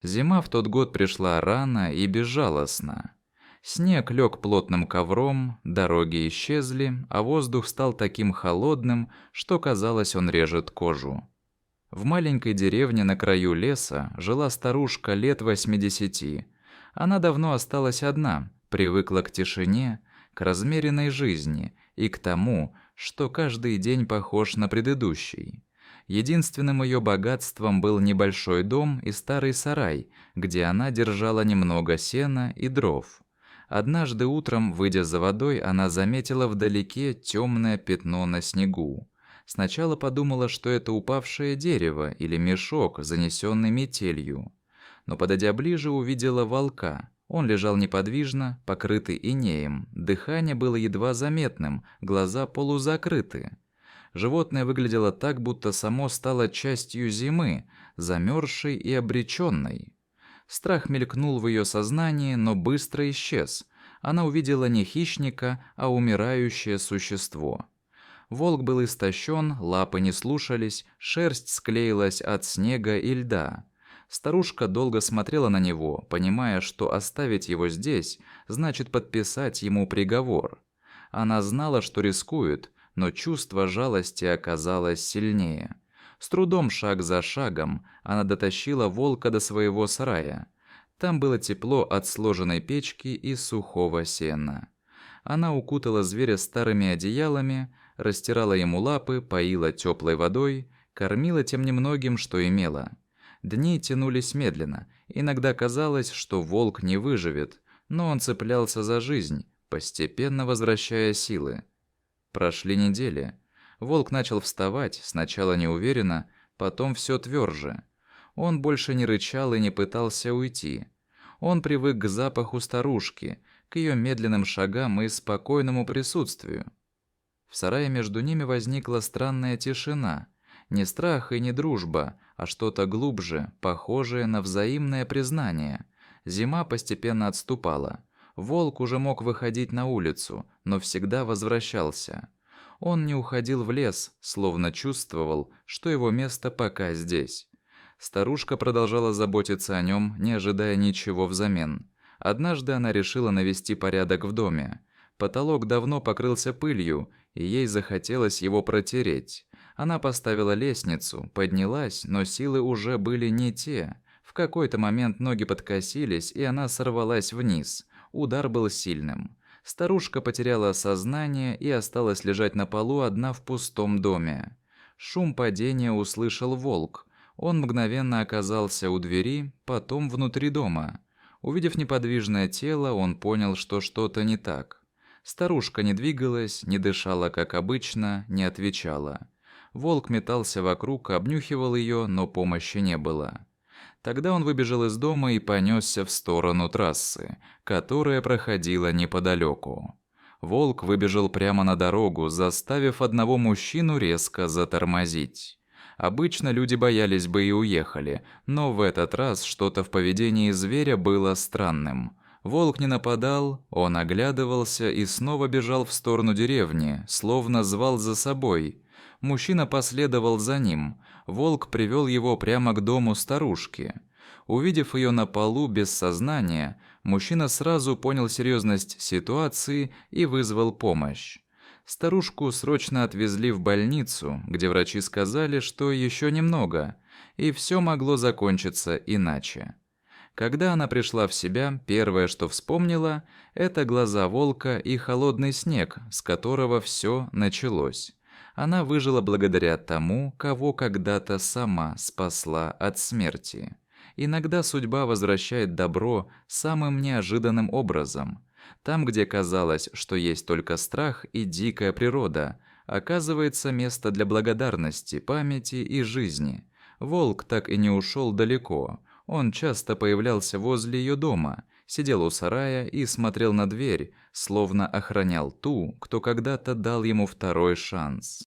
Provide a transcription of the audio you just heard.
Зима в тот год пришла рано и безжалостно. Снег лег плотным ковром, дороги исчезли, а воздух стал таким холодным, что казалось, он режет кожу. В маленькой деревне на краю леса жила старушка лет 80. Она давно осталась одна, привыкла к тишине, к размеренной жизни и к тому, что каждый день похож на предыдущий. Единственным ее богатством был небольшой дом и старый сарай, где она держала немного сена и дров. Однажды утром, выйдя за водой, она заметила вдалеке темное пятно на снегу. Сначала подумала, что это упавшее дерево или мешок, занесенный метелью. Но, подойдя ближе, увидела волка. Он лежал неподвижно, покрытый инеем. Дыхание было едва заметным, глаза полузакрыты. Животное выглядело так, будто само стало частью зимы, замерзшей и обреченной. Страх мелькнул в ее сознании, но быстро исчез. Она увидела не хищника, а умирающее существо. Волк был истощен, лапы не слушались, шерсть склеилась от снега и льда. Старушка долго смотрела на него, понимая, что оставить его здесь значит подписать ему приговор. Она знала, что рискует, но чувство жалости оказалось сильнее. С трудом, шаг за шагом, она дотащила волка до своего сарая. Там было тепло от сложенной печки и сухого сена. Она укутала зверя старыми одеялами, растирала ему лапы, поила теплой водой, кормила тем немногим, что имела. Дни тянулись медленно. Иногда казалось, что волк не выживет, но он цеплялся за жизнь, постепенно возвращая силы. Прошли недели. Волк начал вставать, сначала неуверенно, потом все тверже. Он больше не рычал и не пытался уйти. Он привык к запаху старушки, к ее медленным шагам и спокойному присутствию. В сарае между ними возникла странная тишина. Не страх и не дружба, а что-то глубже, похожее на взаимное признание. Зима постепенно отступала. Волк уже мог выходить на улицу, но всегда возвращался. Он не уходил в лес, словно чувствовал, что его место пока здесь. Старушка продолжала заботиться о нем, не ожидая ничего взамен. Однажды она решила навести порядок в доме. Потолок давно покрылся пылью, и ей захотелось его протереть. Она поставила лестницу, поднялась, но силы уже были не те. В какой-то момент ноги подкосились, и она сорвалась вниз. Удар был сильным. Старушка потеряла сознание и осталась лежать на полу одна в пустом доме. Шум падения услышал волк. Он мгновенно оказался у двери, потом внутри дома. Увидев неподвижное тело, он понял, что что-то не так. Старушка не двигалась, не дышала, как обычно, не отвечала. Волк метался вокруг, обнюхивал ее, но помощи не было. Тогда он выбежал из дома и понесся в сторону трассы, которая проходила неподалеку. Волк выбежал прямо на дорогу, заставив одного мужчину резко затормозить. Обычно люди боялись бы и уехали, но в этот раз что-то в поведении зверя было странным. Волк не нападал, он оглядывался и снова бежал в сторону деревни, словно звал за собой. Мужчина последовал за ним. Волк привел его прямо к дому старушки. Увидев ее на полу без сознания, мужчина сразу понял серьезность ситуации и вызвал помощь. Старушку срочно отвезли в больницу, где врачи сказали, что еще немного, и все могло закончиться иначе. Когда она пришла в себя, первое, что вспомнила, это глаза волка и холодный снег, с которого все началось. Она выжила благодаря тому, кого когда-то сама спасла от смерти. Иногда судьба возвращает добро самым неожиданным образом. Там, где казалось, что есть только страх и дикая природа, оказывается место для благодарности, памяти и жизни. Волк так и не ушел далеко. Он часто появлялся возле ее дома, сидел у сарая и смотрел на дверь, словно охранял ту, кто когда-то дал ему второй шанс.